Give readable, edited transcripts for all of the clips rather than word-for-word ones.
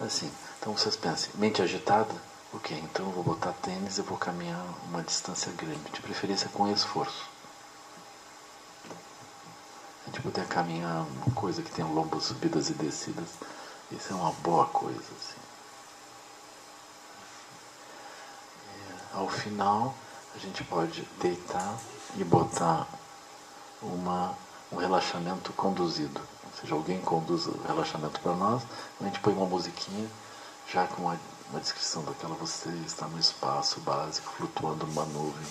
Assim, então vocês pensem, mente agitada? Ok, então eu vou botar tênis e vou caminhar uma distância grande, de preferência com esforço. A gente puder caminhar uma coisa que tem longas subidas e descidas, isso é uma boa coisa. Assim. Ao final, a gente pode deitar e botar um relaxamento conduzido. Ou seja, alguém conduz o relaxamento para nós, a gente põe uma musiquinha, já com uma descrição daquela você está no espaço básico, flutuando numa nuvem,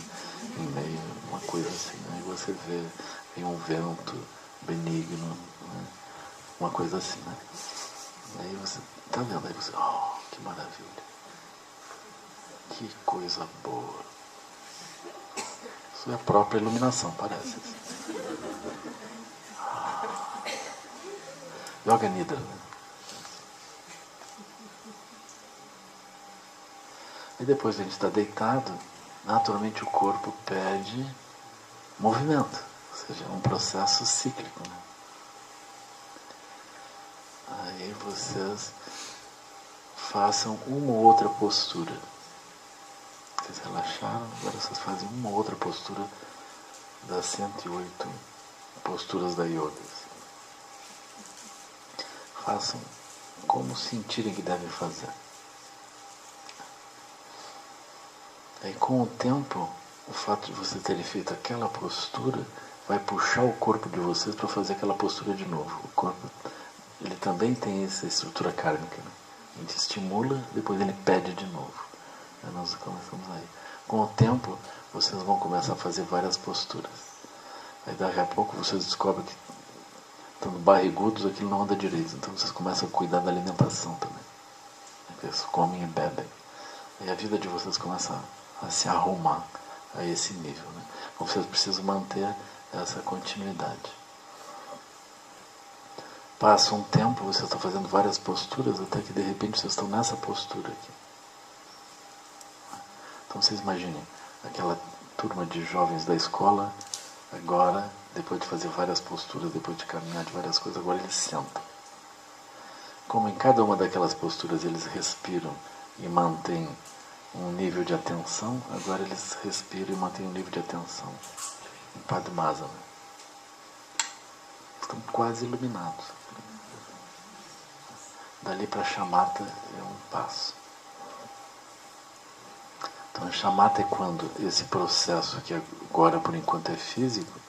em meio, uma coisa assim. Aí você vê, tem um vento benigno, né? Uma coisa assim, né? Aí você está vendo, aí você, oh, que maravilha, que coisa boa. Isso é a própria iluminação, parece. Yoga Nidra, né? E depois a gente está deitado, naturalmente o corpo pede movimento, ou seja, é um processo cíclico. Né? Aí vocês façam uma ou outra postura. Vocês relaxaram, agora vocês fazem uma ou outra postura das 108 posturas da yoga. Façam como sentirem que devem fazer. Aí com o tempo, o fato de vocês terem feito aquela postura vai puxar o corpo de vocês para fazer aquela postura de novo. O corpo, ele também tem essa estrutura kármica. Né? A gente estimula, depois ele pede de novo. Aí nós começamos aí. Com o tempo, vocês vão começar a fazer várias posturas. Aí daqui a pouco vocês descobrem que, estando barrigudos, aquilo não anda direito. Então vocês começam a cuidar da alimentação também. Vocês comem e bebem. Aí a vida de vocês começa a se arrumar a esse nível. Né? Então vocês precisam manter essa continuidade. Passa um tempo, vocês estão fazendo várias posturas, até que de repente vocês estão nessa postura aqui. Então vocês imaginem, aquela turma de jovens da escola, agora, depois de fazer várias posturas, depois de caminhar de várias coisas, agora eles sentam. Como em cada uma daquelas posturas eles respiram e mantêm um nível de atenção, agora eles respiram e mantêm um nível de atenção em Padmasana. Estão quase iluminados. Dali para Shamatha é um passo. Então, Shamatha é quando esse processo, que agora por enquanto é físico,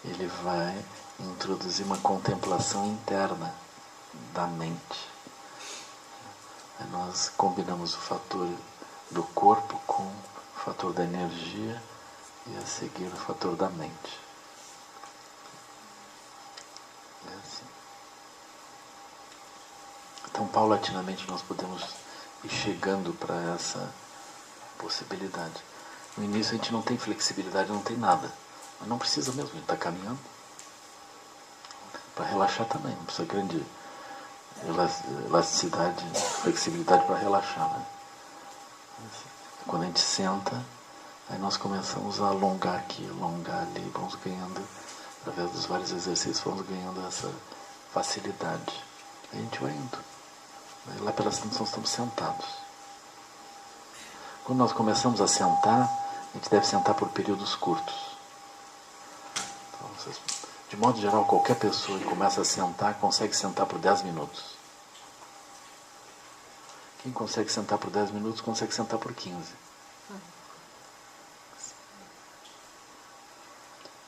ele vai introduzir uma contemplação interna da mente. Aí nós combinamos o fator do corpo com o fator da energia e a seguir o fator da mente. É assim. Então, paulatinamente, nós podemos ir chegando para essa possibilidade. No início a gente não tem flexibilidade, não tem nada. Mas não precisa mesmo, a gente está caminhando. Para relaxar também, não precisa grande elasticidade, flexibilidade para relaxar. Né? Quando a gente senta, aí nós começamos a alongar aqui, alongar ali, vamos ganhando, através dos vários exercícios, vamos ganhando essa facilidade. Aí a gente vai indo. Aí lá pela nós estamos sentados. Quando nós começamos a sentar, a gente deve sentar por períodos curtos. Então, de modo geral, qualquer pessoa que começa a sentar, consegue sentar por 10 minutos. Quem consegue sentar por 10 minutos, consegue sentar por 15.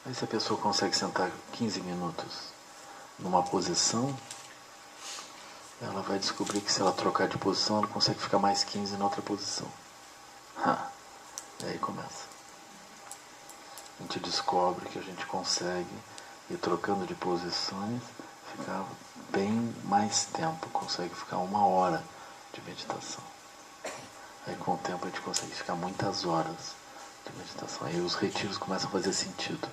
Aí se a pessoa consegue sentar 15 minutos numa posição, ela vai descobrir que se ela trocar de posição, ela consegue ficar mais 15 na outra posição. E aí começa. A gente descobre que a gente consegue ir trocando de posições, ficar bem mais tempo, consegue ficar 1 hora de meditação. Aí com o tempo a gente consegue ficar muitas horas de meditação. Aí os retiros começam a fazer sentido.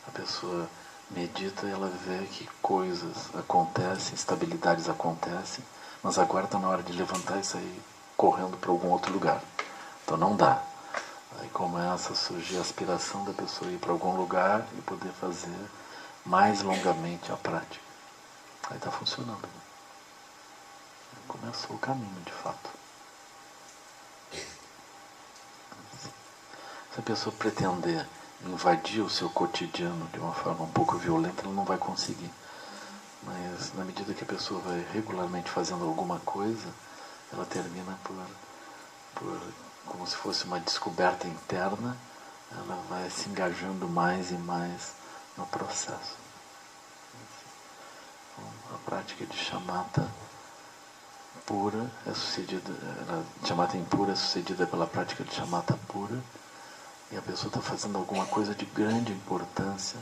A pessoa medita e ela vê que coisas acontecem, estabilidades acontecem, mas agora está na hora de levantar e sair correndo para algum outro lugar. Então não dá. Aí começa a surgir a aspiração da pessoa ir para algum lugar e poder fazer mais longamente a prática. Aí está funcionando. Começou o caminho, de fato. Se a pessoa pretender invadir o seu cotidiano de uma forma um pouco violenta, ela não vai conseguir. Mas na medida que a pessoa vai regularmente fazendo alguma coisa, ela termina por como se fosse uma descoberta interna, ela vai se engajando mais e mais no processo. Então, a prática de shamatha pura é sucedida, shamatha impura é sucedida pela prática de shamatha pura, e a pessoa está fazendo alguma coisa de grande importância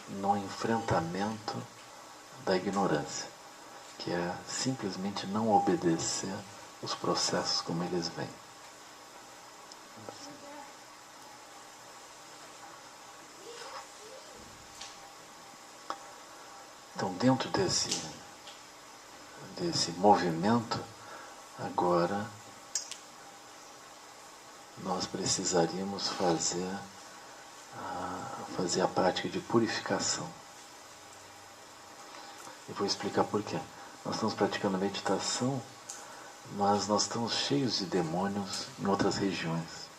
no enfrentamento da ignorância, que é simplesmente não obedecer os processos como eles vêm. Então, dentro desse movimento, agora nós precisaríamos fazer a prática de purificação. E vou explicar por quê. Nós estamos praticando meditação, mas nós estamos cheios de demônios em outras regiões.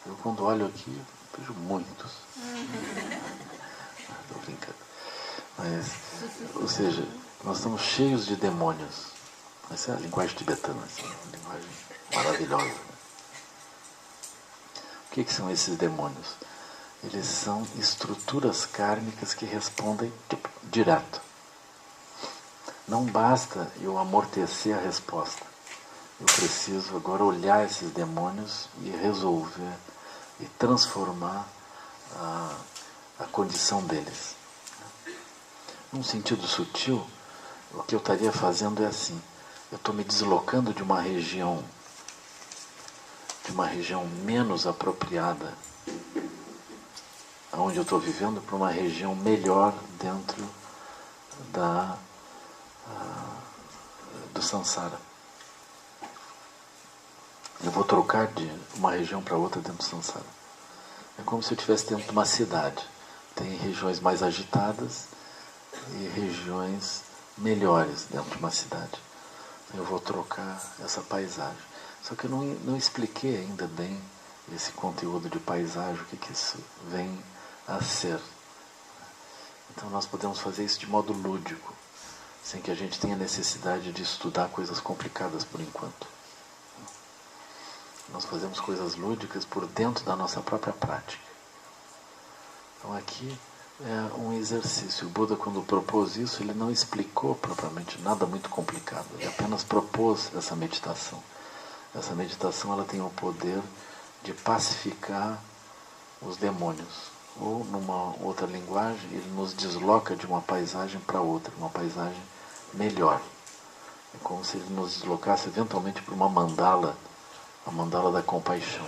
Eu, quando olho aqui, vejo muitos. Estou brincando. Mas, ou seja, nós estamos cheios de demônios. Essa é a linguagem tibetana, assim, uma linguagem maravilhosa. O que são esses demônios? Eles são estruturas kármicas que respondem direto. Não basta eu amortecer a resposta. Eu preciso agora olhar esses demônios e resolver e transformar a condição deles. Num sentido sutil, o que eu estaria fazendo é assim: eu estou me deslocando de uma região menos apropriada, onde eu estou vivendo, para uma região melhor dentro do samsara. Eu vou trocar de uma região para outra dentro do samsara. É como se eu estivesse dentro de uma cidade. Tem regiões mais agitadas e regiões melhores dentro de uma cidade. Eu vou trocar essa paisagem. Só que eu não expliquei ainda bem esse conteúdo de paisagem, o que isso vem a ser. Então nós podemos fazer isso de modo lúdico, sem que a gente tenha necessidade de estudar coisas complicadas por enquanto. Nós fazemos coisas lúdicas por dentro da nossa própria prática. Então aqui é um exercício. O Buda, quando propôs isso, ele não explicou propriamente nada muito complicado. Ele apenas propôs essa meditação. Essa meditação ela tem o poder de pacificar os demônios. Ou, numa outra linguagem, ele nos desloca de uma paisagem para outra, uma paisagem melhor. É como se ele nos deslocasse eventualmente para uma mandala, a mandala da compaixão.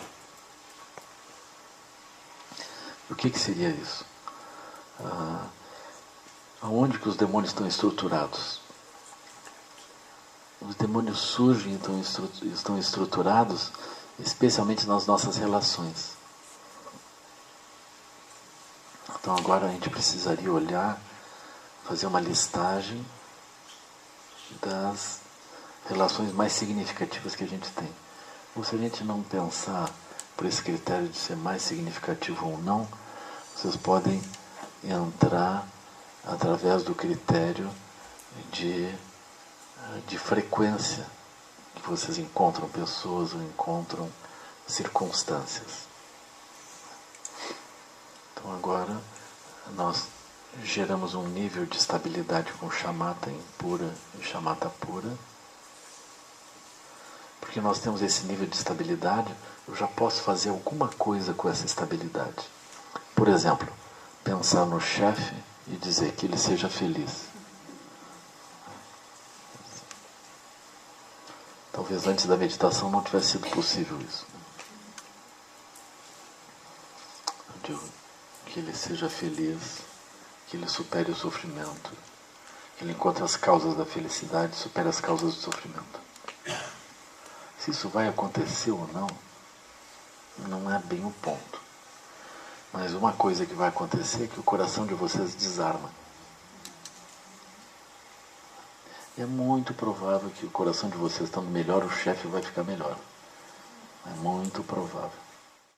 O que seria isso? Aonde que os demônios estão estruturados? Os demônios surgem e estão estruturados especialmente nas nossas relações. Então agora a gente precisaria olhar, fazer uma listagem das relações mais significativas que a gente tem. Ou se a gente não pensar por esse critério de ser mais significativo ou não, vocês podem entrar através do critério de frequência que vocês encontram pessoas ou encontram circunstâncias. Então agora nós geramos um nível de estabilidade com shamatha impura e shamatha pura. Porque nós temos esse nível de estabilidade, eu já posso fazer alguma coisa com essa estabilidade. Por exemplo, pensar no chefe e dizer que ele seja feliz. Talvez antes da meditação não tivesse sido possível isso. Eu digo que ele seja feliz, que ele supere o sofrimento, que ele encontre as causas da felicidade e supere as causas do sofrimento. Se isso vai acontecer ou não é bem o ponto. Mas uma coisa que vai acontecer é que o coração de vocês desarma. É muito provável que o coração de vocês estando melhor, o chefe vai ficar melhor. É muito provável.